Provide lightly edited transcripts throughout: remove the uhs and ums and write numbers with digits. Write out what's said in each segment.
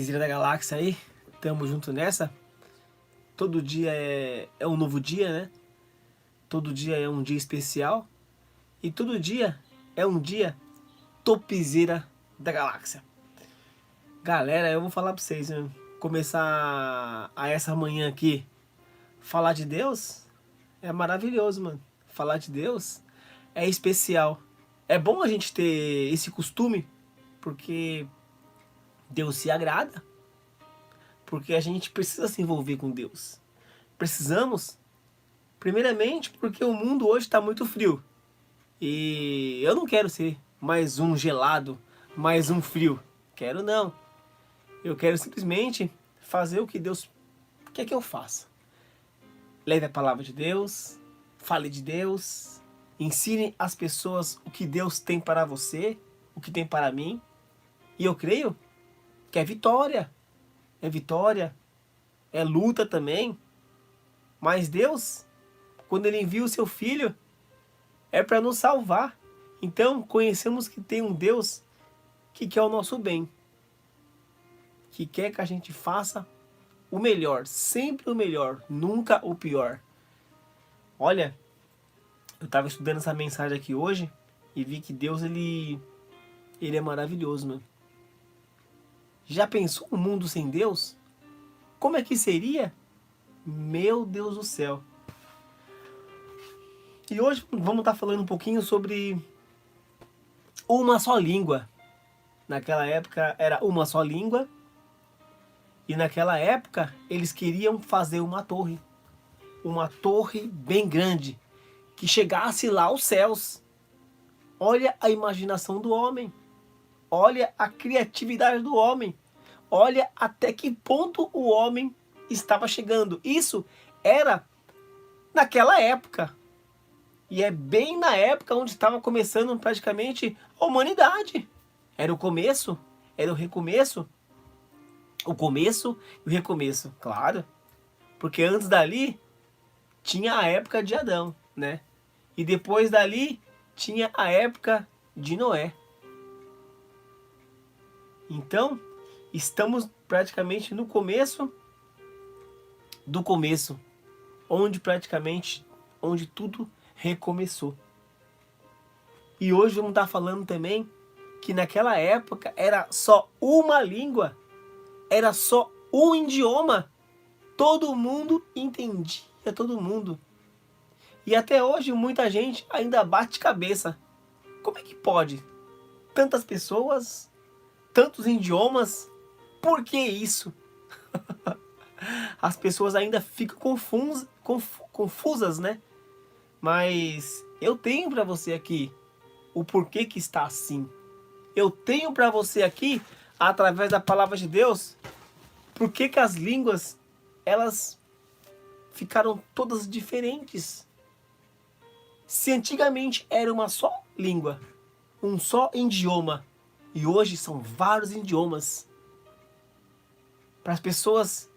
Zira da Galáxia aí, tamo junto nessa. Todo dia é um novo dia, né? Todo dia é um dia especial. E todo dia é um dia topzera da galáxia. Galera, eu vou falar pra vocês, né? Começar a essa manhã aqui, falar de Deus é maravilhoso, mano. Falar de Deus é especial. É bom a gente ter esse costume, porque Deus se agrada. Porque a gente precisa se envolver com Deus. Precisamos, primeiramente, porque o mundo hoje está muito frio. E eu não quero ser mais um gelado, mais um frio. Quero não. Eu quero simplesmente fazer o que Deus quer que eu faça. Leve a palavra de Deus, fale de Deus, ensine as pessoas o que Deus tem para você, o que tem para mim. E eu creio que é vitória. É vitória, é luta também. Mas Deus, quando Ele envia o seu Filho, é para nos salvar. Então, conhecemos que tem um Deus que quer o nosso bem. Que quer que a gente faça o melhor, sempre o melhor, nunca o pior. Olha, eu estava estudando essa mensagem aqui hoje e vi que Deus, ele é maravilhoso, mano. Já pensou um mundo sem Deus? Como é que seria? Meu Deus do céu. E hoje vamos estar falando um pouquinho sobre uma só língua. Naquela época era uma só língua. E naquela época eles queriam fazer uma torre. Uma torre bem grande. Que chegasse lá aos céus. Olha a imaginação do homem. Olha a criatividade do homem. Olha até que ponto o homem estava chegando. Isso era naquela época. E é bem na época onde estava começando praticamente a humanidade. Era o começo, era o recomeço. O começo e o recomeço, claro. Porque antes dali tinha a época de Adão, né? E depois dali tinha a época de Noé. Então, estamos praticamente no começo do começo, onde tudo recomeçou. E hoje vamos estar falando também que naquela época era só uma língua, era só um idioma. Todo mundo entendia, todo mundo. E até hoje muita gente ainda bate cabeça. Como é que pode? Tantas pessoas, tantos idiomas, por que isso? As pessoas ainda ficam confusas, né? Mas eu tenho para você aqui o porquê que está assim. Eu tenho para você aqui, através da palavra de Deus, por que as línguas, elas ficaram todas diferentes. Se antigamente era uma só língua, um só idioma, e hoje são vários idiomas. Para as pessoas,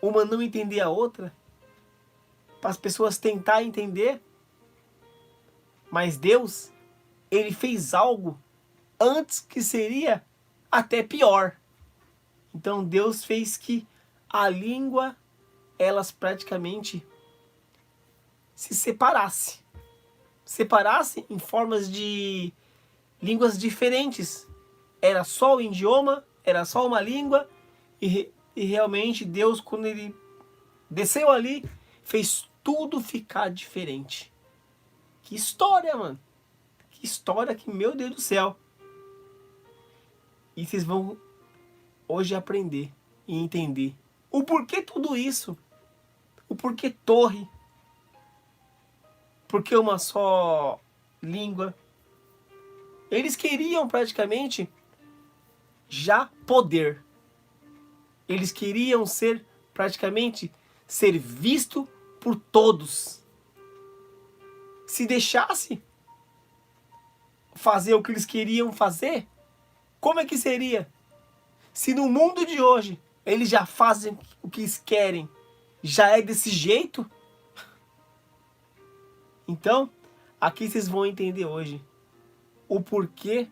uma não entender a outra, para as pessoas tentar entender, mas Deus, Ele fez algo antes que seria até pior. Então Deus fez que a língua, elas praticamente se separasse em formas de línguas diferentes. Era só o idioma, era só uma língua, e realmente Deus, quando Ele desceu ali, fez tudo ficar diferente. Que história, mano! Que história, que meu Deus do céu! E vocês vão hoje aprender e entender o porquê tudo isso. O porquê torre. Porque uma só língua. Eles queriam praticamente já poder. Eles queriam ser visto por todos. Se deixasse fazer o que eles queriam fazer, como é que seria? Se no mundo de hoje eles já fazem o que eles querem, já é desse jeito? Então, aqui vocês vão entender hoje o porquê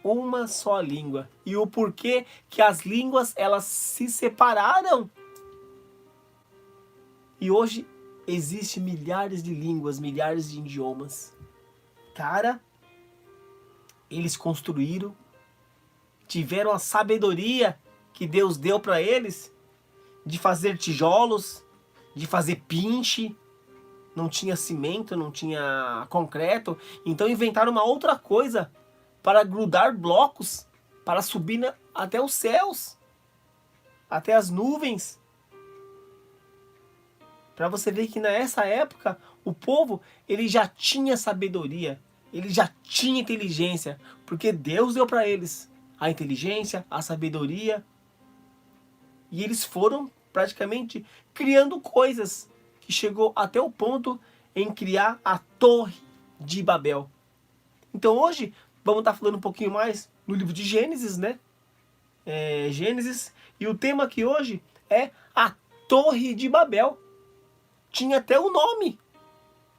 uma só língua. E o porquê que as línguas elas se separaram. E hoje existem milhares de línguas, milhares de idiomas. Cara, eles construíram, tiveram a sabedoria que Deus deu para eles de fazer tijolos, de fazer pinche. Não tinha cimento, não tinha concreto. Então inventaram uma outra coisa para grudar blocos, para subir até os céus, até as nuvens. Para você ver que nessa época o povo ele já tinha sabedoria, ele já tinha inteligência, porque Deus deu para eles a inteligência, a sabedoria. E eles foram praticamente criando coisas que chegou até o ponto em criar a Torre de Babel. Então hoje vamos estar falando um pouquinho mais no livro de Gênesis, né? Gênesis. E o tema aqui hoje é a Torre de Babel. Tinha até o nome.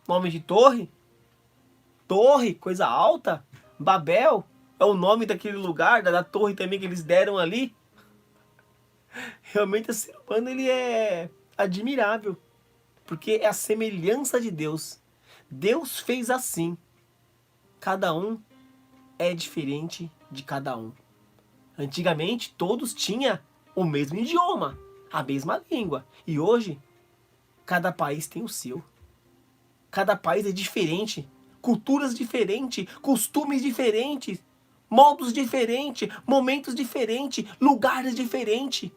Nome de torre. Torre, coisa alta. Babel é o nome daquele lugar, da torre também que eles deram ali. Realmente o ser humano ele é admirável. Porque é a semelhança de Deus. Deus fez assim. Cada um é diferente de cada um. Antigamente todos tinham o mesmo idioma, a mesma língua. E hoje, cada país tem o seu. Cada país é diferente. Culturas diferentes, costumes diferentes, modos diferentes, momentos diferentes, lugares diferentes,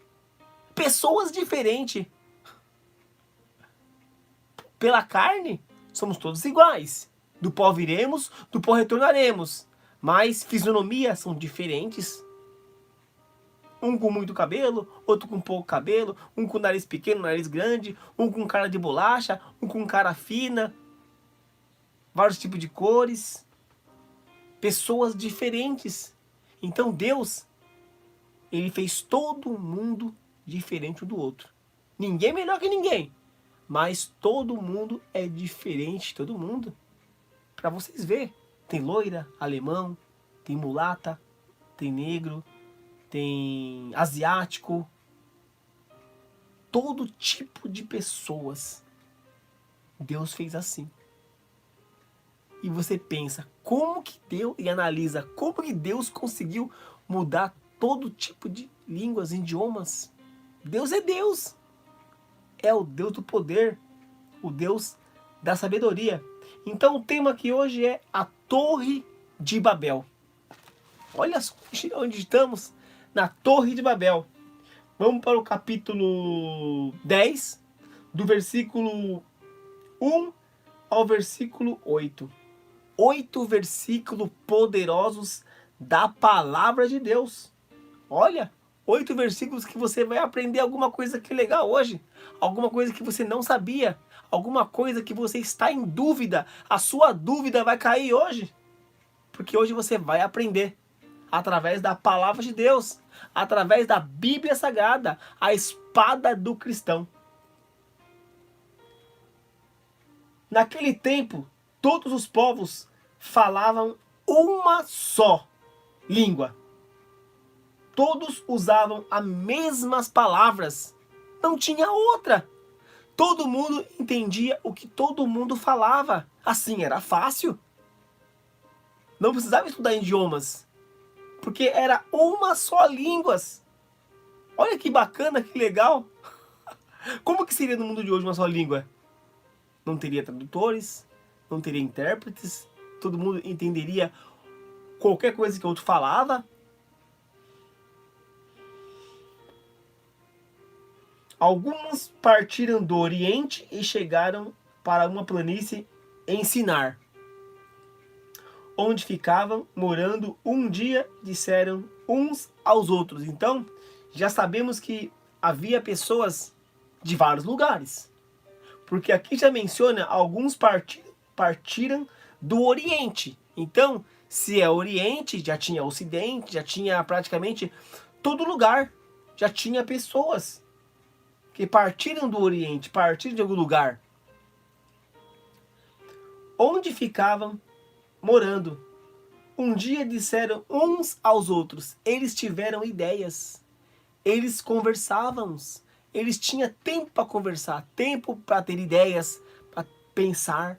pessoas diferentes. Pela carne, somos todos iguais. Do pó viremos, do pó retornaremos. Mas fisionomias são diferentes. Um com muito cabelo, outro com pouco cabelo, um com nariz pequeno, nariz grande, um com cara de bolacha, um com cara fina. Vários tipos de cores. Pessoas diferentes. Então Deus, ele fez todo mundo diferente um do outro. Ninguém é melhor que ninguém. Mas todo mundo é diferente, todo mundo. Para vocês verem, tem loira, alemão, tem mulata, tem negro, tem asiático. Todo tipo de pessoas. Deus fez assim. E você pensa, como que Deus, e analisa, como que Deus conseguiu mudar todo tipo de línguas, idiomas? Deus é Deus. É o Deus do poder, o Deus da sabedoria. Então o tema aqui hoje é a Torre de Babel. Olha só onde estamos, na Torre de Babel. Vamos para o capítulo 10, do versículo 1 ao versículo 8. 8 versículos poderosos da palavra de Deus. Olha, 8 versículos que você vai aprender alguma coisa que legal hoje. Alguma coisa que você não sabia. Alguma coisa que você está em dúvida. A sua dúvida vai cair hoje. Porque hoje você vai aprender. Através da palavra de Deus. Através da Bíblia Sagrada. A espada do cristão. Naquele tempo, todos os povos falavam uma só língua. Todos usavam as mesmas palavras. Não tinha outra. Todo mundo entendia o que todo mundo falava. Assim era fácil. Não precisava estudar idiomas. Porque era uma só língua. Olha que bacana, que legal. Como que seria no mundo de hoje uma só língua? Não teria tradutores, não teria intérpretes, todo mundo entenderia qualquer coisa que o outro falava. Alguns partiram do Oriente e chegaram para uma planície em Sinar, onde ficavam morando um dia, disseram uns aos outros. Então, já sabemos que havia pessoas de vários lugares. Porque aqui já menciona alguns partiram do Oriente. Então, se é Oriente, já tinha Ocidente, já tinha praticamente todo lugar. Já tinha pessoas que partiram do Oriente, partiram de algum lugar. Onde ficavam morando Um dia disseram uns aos outros. Eles tiveram ideias. Eles conversavam. Eles tinham tempo para conversar, tempo para ter ideias, para pensar.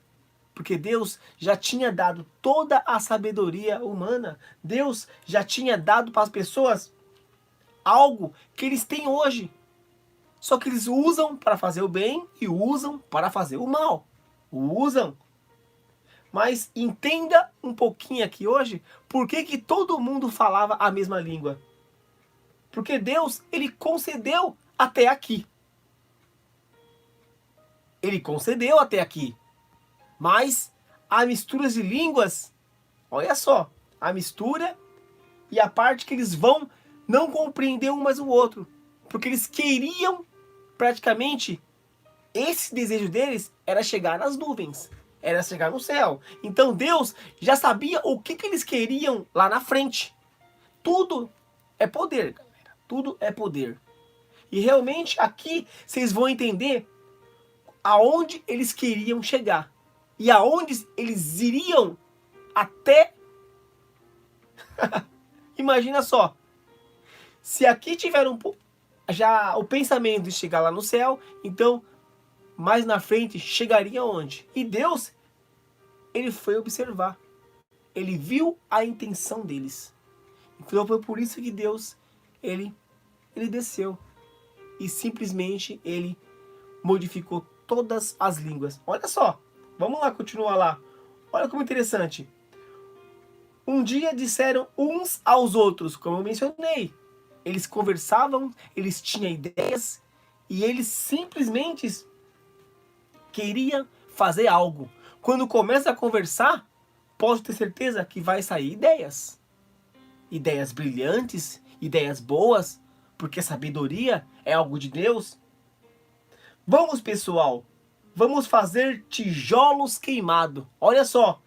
Porque Deus já tinha dado toda a sabedoria humana. Deus já tinha dado para as pessoas algo que eles têm hoje. Só que eles usam para fazer o bem e usam para fazer o mal. Usam. Mas entenda um pouquinho aqui hoje por que todo mundo falava a mesma língua. Porque Deus, ele concedeu até aqui. Ele concedeu até aqui. Mas a mistura de línguas, olha só, a mistura e a parte que eles vão não compreender um mais o outro. Porque eles queriam, praticamente, esse desejo deles era chegar nas nuvens. Era chegar no céu. Então Deus já sabia o que eles queriam lá na frente. Tudo é poder, galera. Tudo é poder. E realmente aqui vocês vão entender aonde eles queriam chegar. E aonde eles iriam até... Imagina só. Se aqui tiver já o pensamento de chegar lá no céu, então mais na frente chegaria onde? E Deus, ele foi observar. Ele viu a intenção deles. Então foi por isso que Deus, ele desceu. E simplesmente ele modificou todas as línguas. Olha só. Vamos lá, continuar lá. Olha como interessante. Um dia disseram uns aos outros, como eu mencionei. Eles conversavam, eles tinham ideias e eles simplesmente queriam fazer algo. Quando começa a conversar, posso ter certeza que vai sair ideias. Ideias brilhantes, ideias boas, porque sabedoria é algo de Deus. Vamos, pessoal, vamos fazer tijolos queimados. Olha só,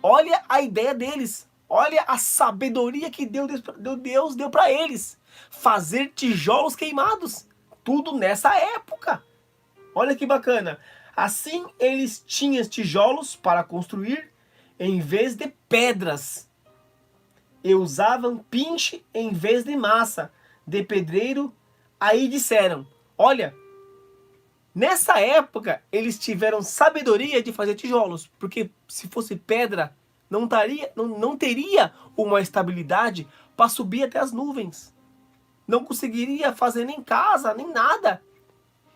olha a ideia deles. Olha a sabedoria que Deus deu para eles. Fazer tijolos queimados. Tudo nessa época. Olha que bacana. Assim eles tinham tijolos para construir em vez de pedras. E usavam pinche em vez de massa de pedreiro. Aí disseram, olha, nessa época eles tiveram sabedoria de fazer tijolos. Porque se fosse pedra, não teria uma estabilidade para subir até as nuvens. Não conseguiria fazer nem casa, nem nada.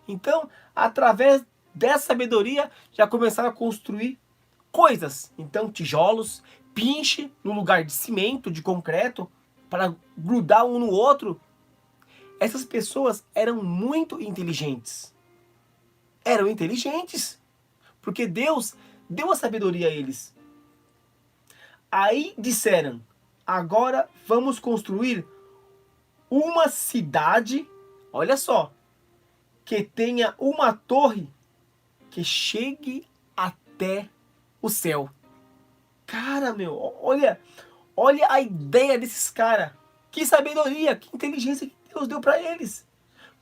Então, através dessa sabedoria, já começaram a construir coisas. Então, tijolos, pinche no lugar de cimento, de concreto, para grudar um no outro. Essas pessoas eram muito inteligentes. Eram inteligentes. Porque Deus deu a sabedoria a eles. Aí disseram, agora vamos construir uma cidade, olha só, que tenha uma torre que chegue até o céu. Cara, meu, olha a ideia desses caras. Que sabedoria, que inteligência que Deus deu para eles.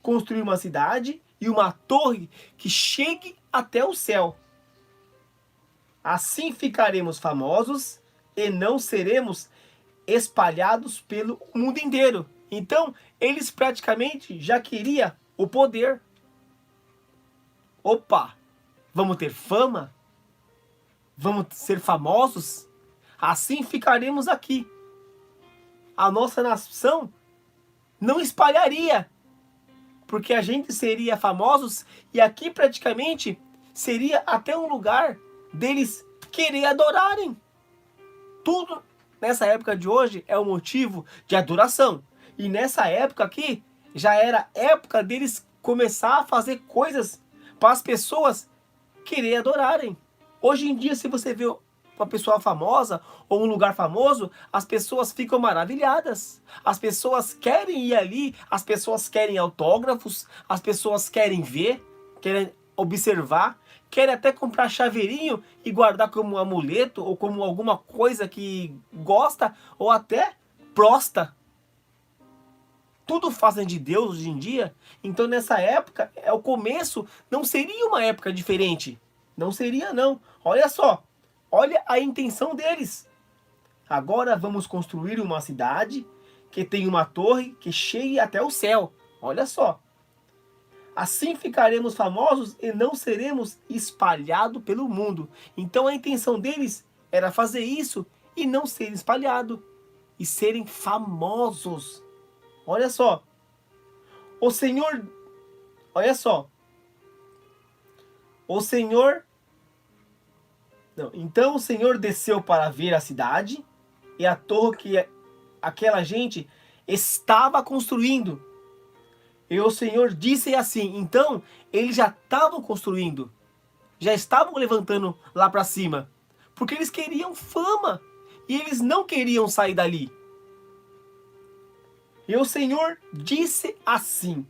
Construir uma cidade e uma torre que chegue até o céu. Assim ficaremos famosos e não seremos espalhados pelo mundo inteiro. Então, eles praticamente já queriam o poder. Opa, vamos ter fama? Vamos ser famosos? Assim ficaremos aqui. A nossa nação não espalharia, porque a gente seria famosos e aqui praticamente seria até um lugar deles querer adorarem. Tudo nessa época de hoje é um motivo de adoração. E nessa época aqui, já era época deles começar a fazer coisas para as pessoas querer adorarem. Hoje em dia, se você vê uma pessoa famosa ou um lugar famoso, as pessoas ficam maravilhadas. As pessoas querem ir ali, as pessoas querem autógrafos, as pessoas querem ver, querem observar. Quer até comprar chaveirinho e guardar como um amuleto ou como alguma coisa que gosta ou até prosta. Tudo fazem de Deus hoje em dia. Então nessa época, é o começo, não seria uma época diferente. Não seria não. Olha só, olha a intenção deles. Agora vamos construir uma cidade que tem uma torre que chegue até o céu. Olha só. Assim ficaremos famosos e não seremos espalhados pelo mundo. Então a intenção deles era fazer isso e não ser espalhado e serem famosos. Olha só. O Senhor, olha só. O Senhor, não, então o Senhor desceu para ver a cidade e a torre que aquela gente estava construindo. E o Senhor disse assim, então eles já estavam construindo, já estavam levantando lá para cima, porque eles queriam fama e eles não queriam sair dali. E o Senhor disse assim,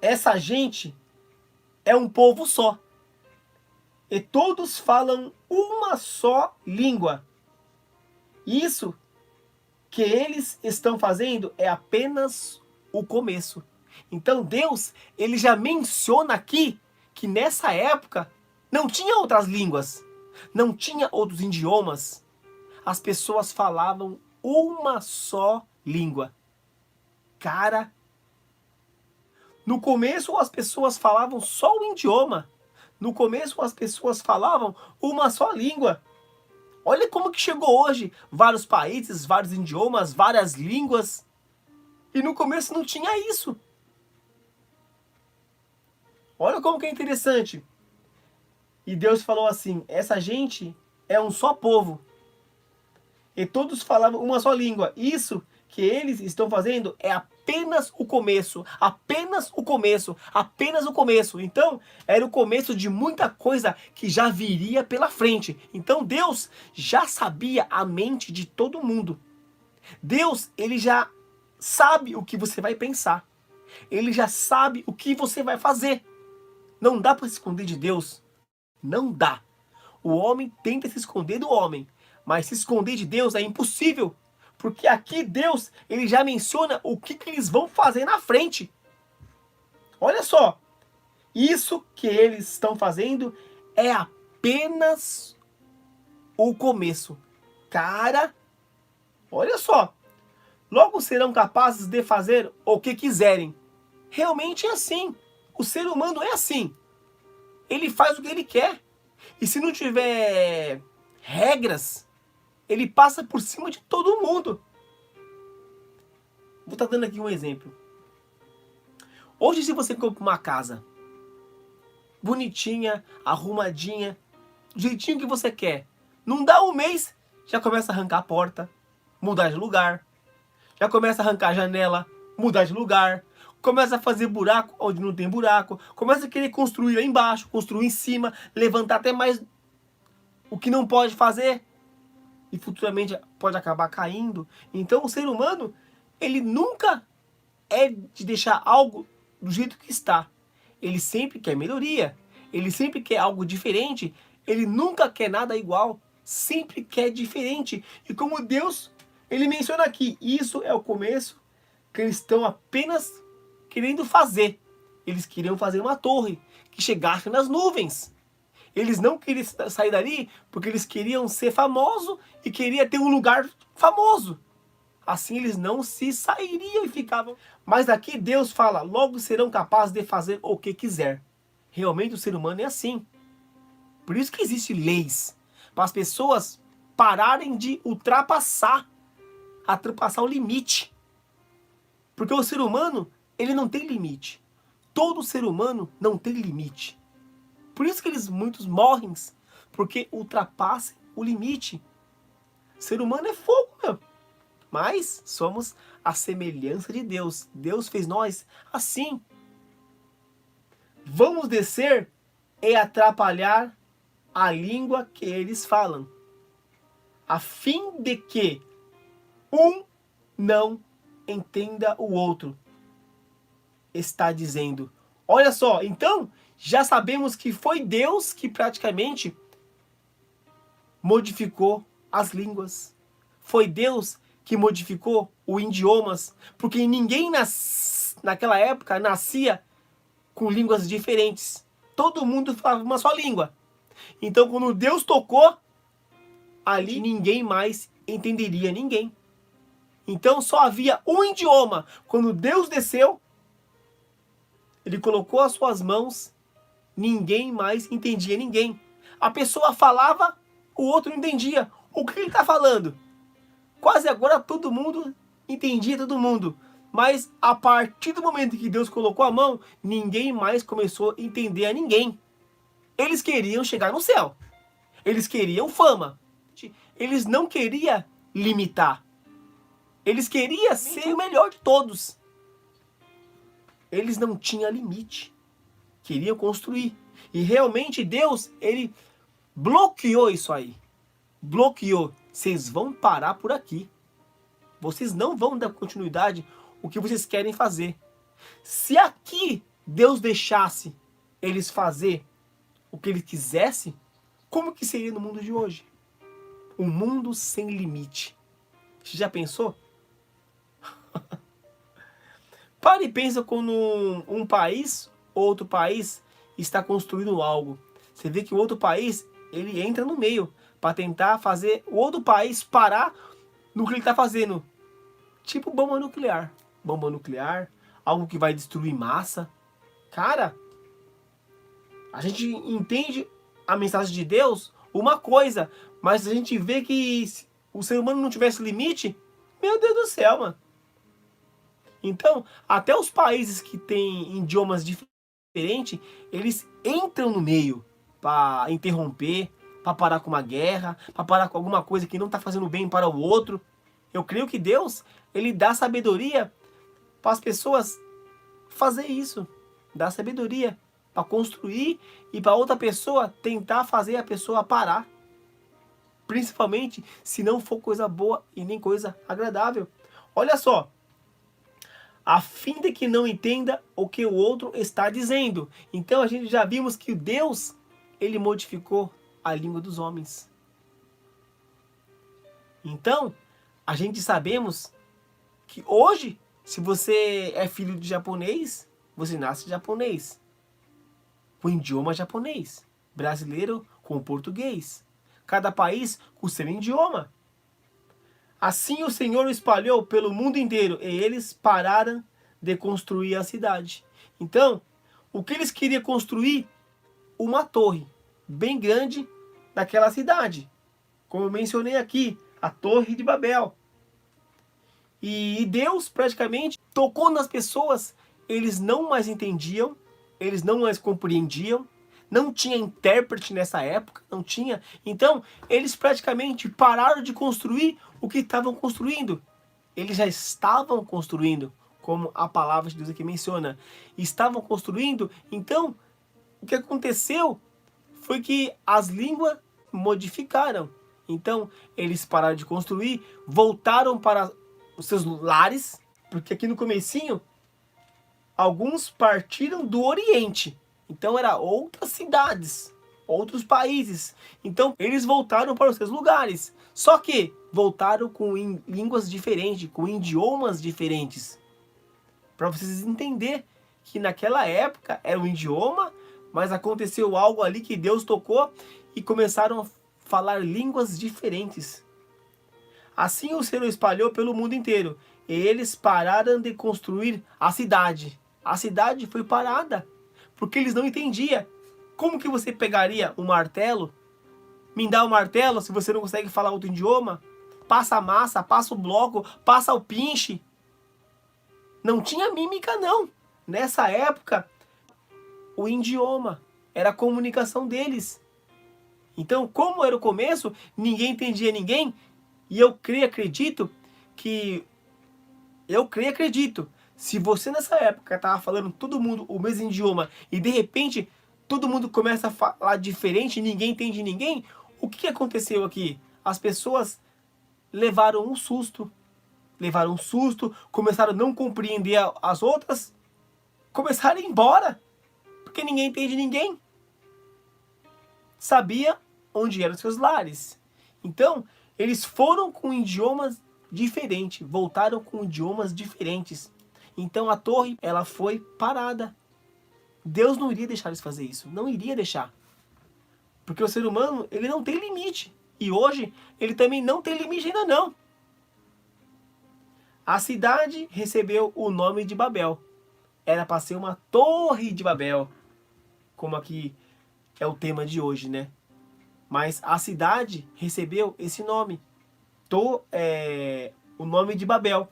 essa gente é um povo só, e todos falam uma só língua. Isso que eles estão fazendo é apenas o começo. Então Deus, ele já menciona aqui que nessa época não tinha outras línguas, não tinha outros idiomas. As pessoas falavam uma só língua. Cara, no começo as pessoas falavam só um idioma. No começo as pessoas falavam uma só língua. Olha como que chegou hoje, vários países, vários idiomas, várias línguas. E no começo não tinha isso. Olha como que é interessante. E Deus falou assim, essa gente é um só povo. E todos falavam uma só língua. Isso que eles estão fazendo é apenas o começo. Apenas o começo. Apenas o começo. Então, era o começo de muita coisa que já viria pela frente. Então, Deus já sabia a mente de todo mundo. Deus, ele já sabe o que você vai pensar. Ele já sabe o que você vai fazer. Não dá para se esconder de Deus. Não dá. O homem tenta se esconder do homem. Mas se esconder de Deus é impossível. Porque aqui Deus, ele já menciona o que eles vão fazer na frente. Olha só. Isso que eles estão fazendo é apenas o começo. Cara, olha só. Logo serão capazes de fazer o que quiserem. Realmente é assim. O ser humano é assim. Ele faz o que ele quer. E se não tiver regras, ele passa por cima de todo mundo. Vou estar dando aqui um exemplo. Hoje, se você compra uma casa bonitinha, arrumadinha, do jeitinho que você quer, não dá um mês, já começa a arrancar a porta, mudar de lugar. Já começa a arrancar a janela, mudar de lugar. Começa a fazer buraco onde não tem buraco. Começa a querer construir lá embaixo, construir em cima, levantar até mais o que não pode fazer. E futuramente pode acabar caindo. Então o ser humano, ele nunca é de deixar algo do jeito que está. Ele sempre quer melhoria. Ele sempre quer algo diferente. Ele nunca quer nada igual. Sempre quer diferente. E como Deus, ele menciona aqui, isso é o começo que eles estão apenas querendo fazer. Eles queriam fazer uma torre que chegasse nas nuvens. Eles não queriam sair dali porque eles queriam ser famosos e queriam ter um lugar famoso. Assim eles não se sairiam e ficavam. Mas aqui Deus fala, logo serão capazes de fazer o que quiser. Realmente o ser humano é assim. Por isso que existem leis. Para as pessoas pararem de ultrapassar o limite. Porque o ser humano, ele não tem limite. Todo ser humano não tem limite. Por isso que muitos morrem, porque ultrapassam o limite. O ser humano é fogo, meu. Mas somos a semelhança de Deus. Deus fez nós assim. Vamos descer e atrapalhar a língua que eles falam, a fim de que um não entenda o outro. Está dizendo. Olha só, então já sabemos que foi Deus que praticamente modificou as línguas. Foi Deus que modificou os idiomas, porque ninguém naquela época nascia com línguas diferentes. Todo mundo falava uma só língua. Então quando Deus tocou, ali ninguém mais entenderia ninguém. Então só havia um idioma. Quando Deus desceu, ele colocou as suas mãos, ninguém mais entendia ninguém. A pessoa falava, o outro não entendia. O que ele está falando? Quase agora todo mundo entendia todo mundo. Mas a partir do momento que Deus colocou a mão, ninguém mais começou a entender a ninguém. Eles queriam chegar no céu. Eles queriam fama. Eles não queriam limitar. Eles queriam ser o melhor de todos. Eles não tinham limite. Queriam construir. E realmente Deus, ele bloqueou isso aí. Bloqueou. Vocês vão parar por aqui. Vocês não vão dar continuidade o que vocês querem fazer. Se aqui Deus deixasse eles fazer o que ele quisesse, como que seria no mundo de hoje? Um mundo sem limite. Você já pensou? Para e pensa quando um país, outro país, está construindo algo. Você vê que o outro país, ele entra no meio para tentar fazer o outro país parar no que ele está fazendo. Tipo bomba nuclear. Bomba nuclear, algo que vai destruir massa. Cara, a gente entende a mensagem de Deus uma coisa, mas a gente vê que se o ser humano não tivesse limite, meu Deus do céu, mano. Então, até os países que têm idiomas diferentes, eles entram no meio para interromper, para parar com uma guerra, para parar com alguma coisa que não está fazendo bem para o outro. Eu creio que Deus, ele dá sabedoria para as pessoas fazer isso. Dá sabedoria para construir e para outra pessoa tentar fazer a pessoa parar. Principalmente se não for coisa boa e nem coisa agradável. Olha só. A fim de que não entenda o que o outro está dizendo. Então a gente já vimos que Deus, ele modificou a língua dos homens. Então, a gente sabemos que hoje, se você é filho de japonês, você nasce japonês. Com idioma japonês. Brasileiro com português. Cada país com seu idioma. Assim o Senhor o espalhou pelo mundo inteiro e eles pararam de construir a cidade. Então, o que eles queriam construir? Uma torre bem grande naquela cidade. Como eu mencionei aqui, a Torre de Babel. E Deus praticamente tocou nas pessoas, eles não mais entendiam, eles não mais compreendiam, não tinha intérprete nessa época, não tinha. Então, eles praticamente pararam de construir o que estavam construindo. Eles já estavam construindo, como a palavra de Deus aqui menciona. Estavam construindo, então, o que aconteceu foi que as línguas modificaram. Então, eles pararam de construir, voltaram para os seus lares, porque aqui no comecinho, alguns partiram do Oriente. Então, eram outras cidades, outros países. Então, eles voltaram para os seus lugares. Só que voltaram com línguas diferentes, com idiomas diferentes. Para vocês entenderem que naquela época era um idioma, mas aconteceu algo ali que Deus tocou e começaram a falar línguas diferentes. Assim o Senhor espalhou pelo mundo inteiro. E eles pararam de construir a cidade. A cidade foi parada. Porque eles não entendiam. Como que você pegaria um martelo? Me dá o martelo se você não consegue falar outro idioma? Passa a massa, passa o bloco, passa o pinche. Não tinha mímica não. Nessa época, o idioma era a comunicação deles. Então, como era o começo, ninguém entendia ninguém. E eu acredito, se você nessa época estava falando todo mundo o mesmo idioma e de repente todo mundo começa a falar diferente, ninguém entende ninguém, o que aconteceu aqui? As pessoas levaram um susto, começaram a não compreender as outras, começaram a ir embora, porque ninguém entende ninguém. Sabia onde eram seus lares. Então, eles foram com idiomas diferentes, voltaram com idiomas diferentes. Então a torre, ela foi parada. Deus não iria deixar eles fazer isso, não iria deixar. Porque o ser humano, ele não tem limite. E hoje ele também não tem limite ainda não. A cidade recebeu o nome de Babel. Era para ser uma torre de Babel, como aqui é o tema de hoje, né? Mas a cidade recebeu esse nome, o nome de Babel.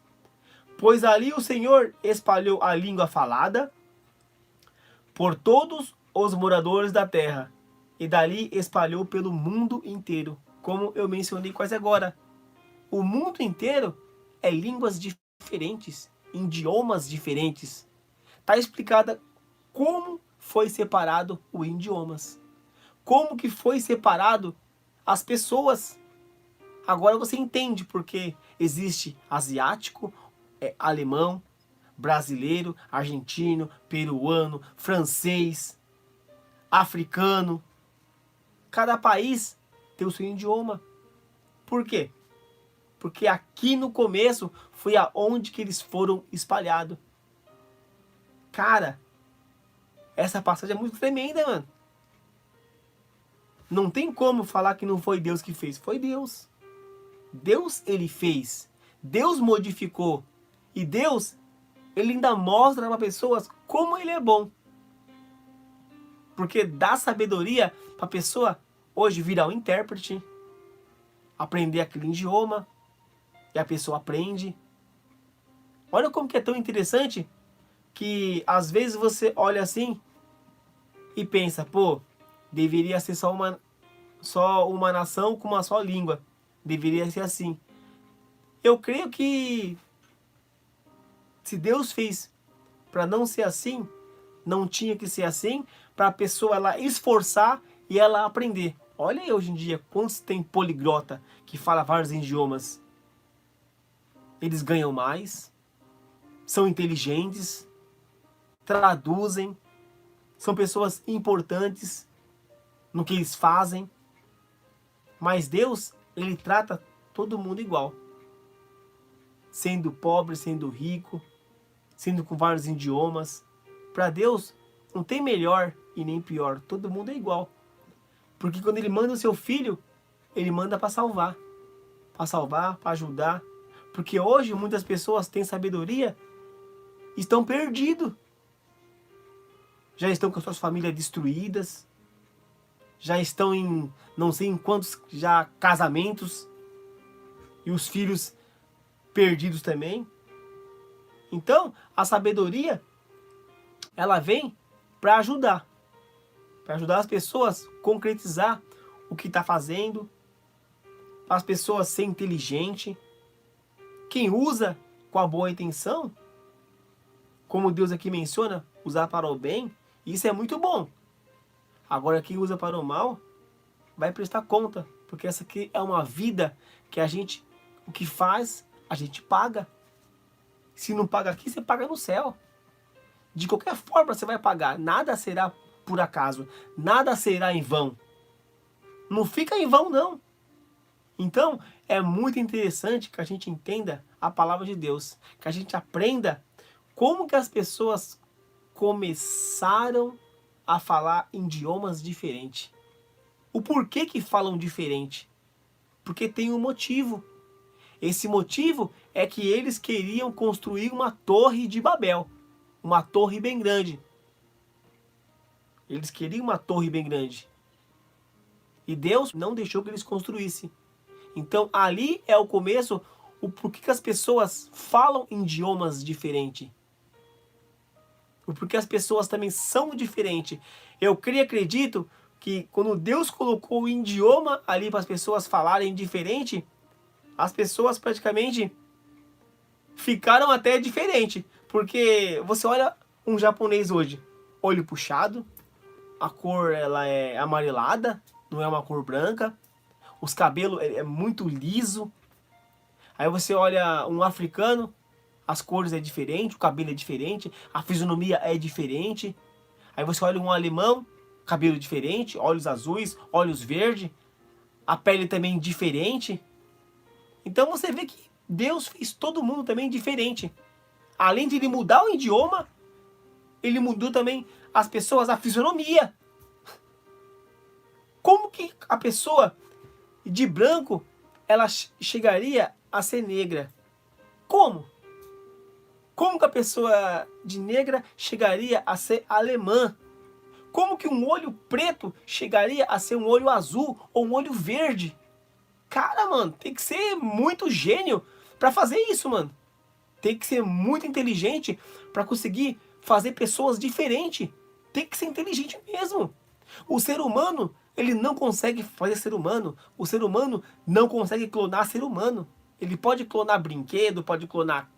Pois ali o Senhor espalhou a língua falada por todos os moradores da terra, e dali espalhou pelo mundo inteiro, como eu mencionei quase agora. O mundo inteiro é línguas diferentes, idiomas diferentes. Está explicada como foi separado os idiomas. Como que foi separado as pessoas. Agora você entende porque existe asiático, alemão, brasileiro, argentino, peruano, francês, africano. Cada país tem o seu idioma. Por quê? Porque aqui no começo foi aonde que eles foram espalhados. Cara, essa passagem é muito tremenda, mano. Não tem como falar que não foi Deus que fez. Foi Deus. Deus, ele fez. Deus modificou. E Deus, ele ainda mostra para pessoas como ele é bom. Porque dá sabedoria para a pessoa hoje virar um intérprete, aprender aquele idioma, e a pessoa aprende. Olha como que é tão interessante que às vezes você olha assim e pensa, pô, deveria ser só uma nação com uma só língua. Deveria ser assim. Eu creio que se Deus fez para não ser assim, não tinha que ser assim, para a pessoa ela esforçar e ela aprender. Olha aí hoje em dia quantos tem poliglota que fala vários idiomas. Eles ganham mais, são inteligentes, traduzem, são pessoas importantes no que eles fazem. Mas Deus, ele trata todo mundo igual. Sendo pobre, sendo rico, sendo com vários idiomas. Para Deus, não tem melhor e nem pior. Todo mundo é igual. Porque quando ele manda o seu filho, ele manda para salvar. Para salvar, para ajudar. Porque hoje muitas pessoas têm sabedoria e estão perdidos. Já estão com suas famílias destruídas. Já estão em não sei em quantos já casamentos. E os filhos perdidos também. Então, a sabedoria, ela vem para ajudar. Para ajudar as pessoas a concretizar o que está fazendo. Para as pessoas ser inteligente. Quem usa com a boa intenção, como Deus aqui menciona, usar para o bem, isso é muito bom. Agora quem usa para o mal, vai prestar conta. Porque essa aqui é uma vida que a gente, o que faz, a gente paga. Se não paga aqui, você paga no céu. De qualquer forma você vai pagar. Nada será por acaso. Nada será em vão. Não fica em vão, não. Então, é muito interessante que a gente entenda a palavra de Deus. Que a gente aprenda como que as pessoas começaram a falar em idiomas diferentes. O porquê que falam diferente? Porque tem um motivo. Esse motivo é que eles queriam construir uma torre de Babel. Uma torre bem grande. Eles queriam uma torre bem grande. E Deus não deixou que eles construíssem. Então ali é o começo, o porquê que as pessoas falam em idiomas diferentes. O porquê as pessoas também são diferentes. Eu creio e acredito que quando Deus colocou o idioma ali para as pessoas falarem diferente, as pessoas praticamente ficaram até diferente. Porque você olha um japonês hoje, olho puxado, a cor ela é amarelada, não é uma cor branca, os cabelos é muito liso. Aí você olha um africano, as cores é diferente, o cabelo é diferente, a fisionomia é diferente. Aí você olha um alemão, cabelo diferente, olhos azuis, olhos verdes, a pele também diferente. Então você vê que Deus fez todo mundo também diferente. Além de ele mudar o idioma, ele mudou também as pessoas, a fisionomia. Como que a pessoa de branco ela chegaria a ser negra. Como? Como que a pessoa de negra chegaria a ser alemã? Como que um olho preto chegaria a ser um olho azul ou um olho verde? Cara, mano, tem que ser muito gênio pra fazer isso, mano. Tem que ser muito inteligente pra conseguir fazer pessoas diferentes. Tem que ser inteligente mesmo. O ser humano, ele não consegue fazer ser humano. O ser humano não consegue clonar ser humano. Ele pode clonar brinquedo, pode clonar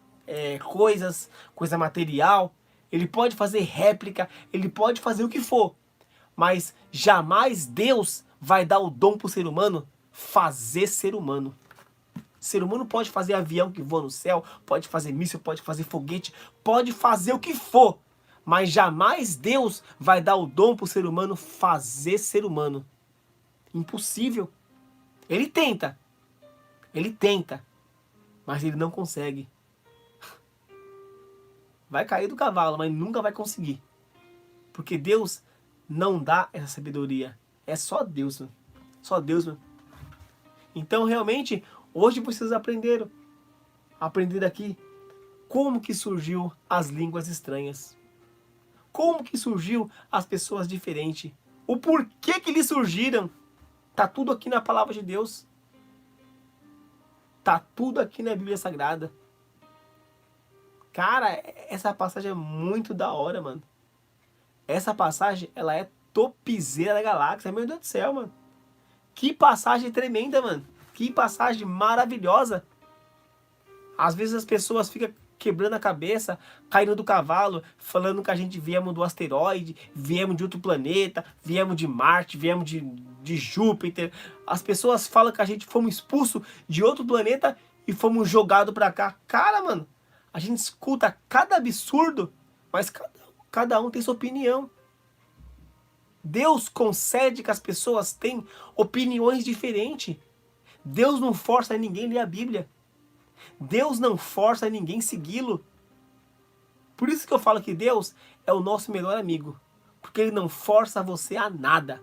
coisa material. Ele pode fazer réplica, ele pode fazer o que for. Mas jamais Deus vai dar o dom pro ser humano fazer ser humano. Ser humano pode fazer avião que voa no céu, pode fazer míssil, pode fazer foguete, pode fazer o que for. Mas jamais Deus vai dar o dom pro ser humano fazer ser humano. Impossível. Ele tenta, mas ele não consegue. Vai cair do cavalo, mas nunca vai conseguir. Porque Deus não dá essa sabedoria. É só Deus, mano. Só Deus, mano. Então, realmente, hoje vocês aprenderam aqui como que surgiu as línguas estranhas. Como que surgiu as pessoas diferentes. O porquê que eles surgiram. Tá tudo aqui na palavra de Deus. Tá tudo aqui na Bíblia Sagrada. Cara, essa passagem é muito da hora, mano. Essa passagem, ela é topzera da galáxia. Meu Deus do céu, mano. Que passagem tremenda, mano. Que passagem maravilhosa. Às vezes as pessoas ficam quebrando a cabeça, caindo do cavalo, falando que a gente viemos do asteroide, viemos de outro planeta, viemos de Marte, viemos de Júpiter. As pessoas falam que a gente fomos expulsos de outro planeta e fomos jogados pra cá. Cara, mano, a gente escuta cada absurdo, mas cada um tem sua opinião. Deus concede que as pessoas tenham opiniões diferentes. Deus não força ninguém a ler a Bíblia. Deus não força ninguém a segui-lo. Por isso que eu falo que Deus é o nosso melhor amigo. Porque Ele não força você a nada.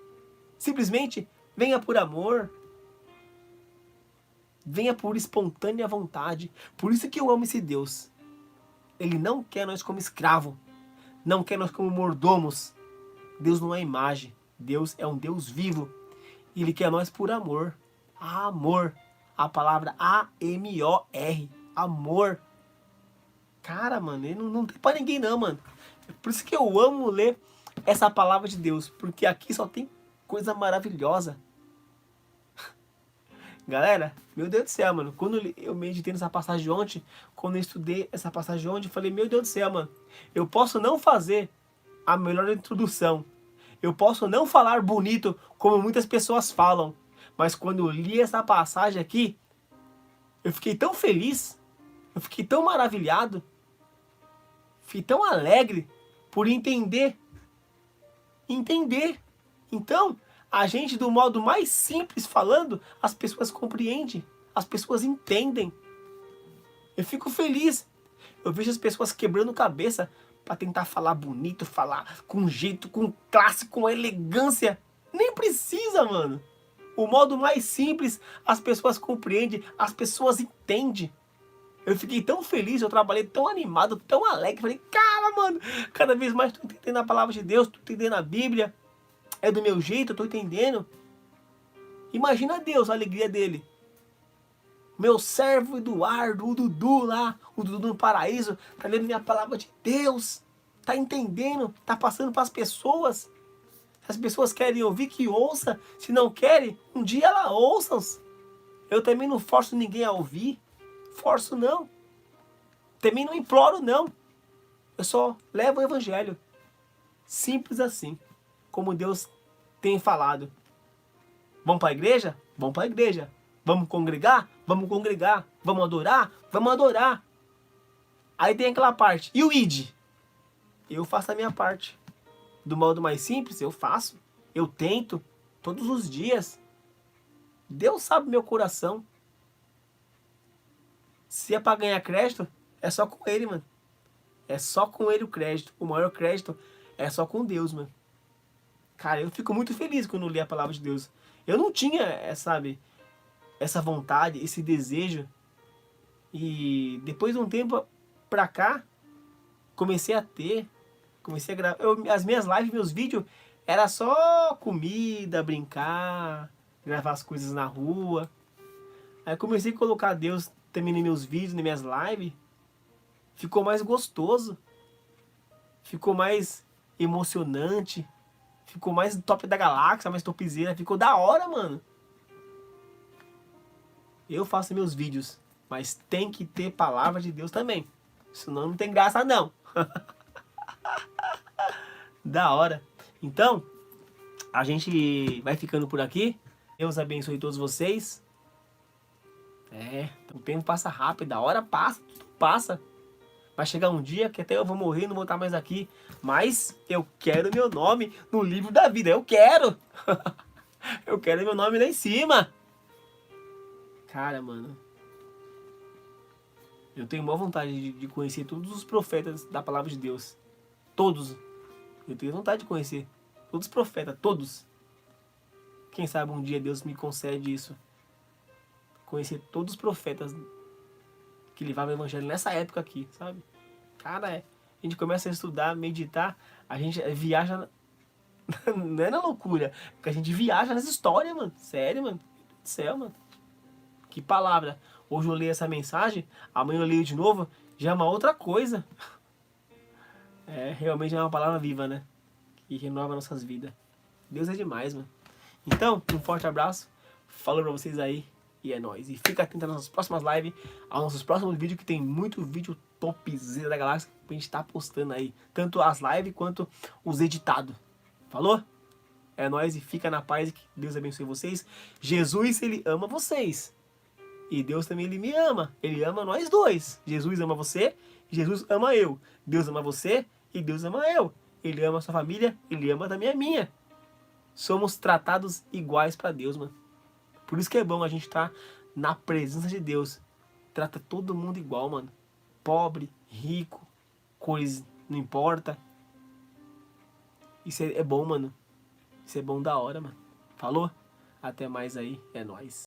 Simplesmente venha por amor. Venha por espontânea vontade. Por isso que eu amo esse Deus. Ele não quer nós como escravo. Não quer nós como mordomos. Deus não é imagem. Deus é um Deus vivo. E Ele quer nós por amor. Amor. A palavra A-M-O-R. Amor. Cara, mano, ele não tem pra ninguém não, mano. Por isso que eu amo ler essa palavra de Deus. Porque aqui só tem coisa maravilhosa. Galera, meu Deus do céu, mano. Quando eu meditei nessa passagem de ontem, quando eu estudei essa passagem de ontem, eu falei, meu Deus do céu, mano. Eu posso não fazer a melhor introdução. Eu posso não falar bonito como muitas pessoas falam. Mas quando eu li essa passagem aqui, eu fiquei tão feliz, eu fiquei tão maravilhado, fiquei tão alegre por entender. Então, a gente do modo mais simples falando, as pessoas compreendem, as pessoas entendem. Eu fico feliz. Eu vejo as pessoas quebrando cabeça para tentar falar bonito, falar com jeito, com classe, com elegância. Nem precisa, mano. O modo mais simples, as pessoas compreendem, as pessoas entendem. Eu fiquei tão feliz, eu trabalhei tão animado, tão alegre. Falei, cara, mano, cada vez mais tô entendendo a palavra de Deus, tô entendendo a Bíblia. É do meu jeito, eu tô entendendo. Imagina Deus, a alegria dele. Meu servo Eduardo, o Dudu lá, o Dudu no paraíso, tá lendo minha palavra de Deus. Tá entendendo, tá passando para as pessoas. As pessoas querem ouvir, que ouça. Se não querem, um dia elas ouçam. Eu também não forço ninguém a ouvir. Forço não. Também não imploro não. Eu só levo o evangelho. Simples assim. Como Deus tem falado. Vamos para a igreja? Vamos para a igreja. Vamos congregar? Vamos congregar. Vamos adorar? Vamos adorar. Aí tem aquela parte. E o id? Eu faço a minha parte. Do modo mais simples, eu faço. Eu tento. Todos os dias. Deus sabe meu coração. Se é para ganhar crédito, é só com Ele, mano. É só com Ele o crédito. O maior crédito é só com Deus, mano. Cara, eu fico muito feliz quando li a palavra de Deus. Eu não tinha, sabe, essa vontade, esse desejo. E depois de um tempo pra cá, comecei a gravar. As minhas lives, meus vídeos, era só comida, brincar, gravar as coisas na rua. Aí comecei a colocar Deus também nos meus vídeos, nas minhas lives. Ficou mais gostoso. Ficou mais emocionante. Ficou mais top da galáxia, mais topzera. Ficou da hora, mano. Eu faço meus vídeos, mas tem que ter palavra de Deus também. Senão não tem graça não. Da hora. Então, a gente vai ficando por aqui. Deus abençoe todos vocês. O tempo passa rápido, a hora passa, tudo passa. Vai chegar um dia que até eu vou morrer e não vou estar mais aqui. Mas eu quero meu nome no livro da vida. Eu quero! Eu quero meu nome lá em cima. Cara, mano. Eu tenho maior vontade de conhecer todos os profetas da palavra de Deus. Todos. Eu tenho vontade de conhecer. Todos os profetas, todos. Quem sabe um dia Deus me concede isso. Conhecer todos os profetas que levavam o evangelho nessa época aqui, sabe? Cara, a gente começa a estudar, meditar, a gente viaja, não é na loucura, porque a gente viaja nas histórias, mano. Sério, mano. Meu Deus do céu, mano. Que palavra. Hoje eu leio essa mensagem, amanhã eu leio de novo, já é uma outra coisa. Realmente é uma palavra viva, né? Que renova nossas vidas. Deus é demais, mano. Então, um forte abraço. Falou pra vocês aí. E é nóis. E fica atento às nossas próximas lives, aos nossos próximos vídeos, que tem muito vídeo topzera da galáxia pra gente estar postando aí. Tanto as lives quanto os editados. Falou? É nóis e fica na paz e que Deus abençoe vocês. Jesus, ele ama vocês. E Deus também, ele me ama. Ele ama nós dois. Jesus ama você, Jesus ama eu. Deus ama você e Deus ama eu. Ele ama a sua família, ele ama também a minha. Somos tratados iguais pra Deus, mano. Por isso que é bom a gente estar na presença de Deus. Trata todo mundo igual, mano. Pobre, rico, cores, não importa. Isso é bom, mano. Isso é bom da hora, mano. Falou? Até mais aí. É nóis.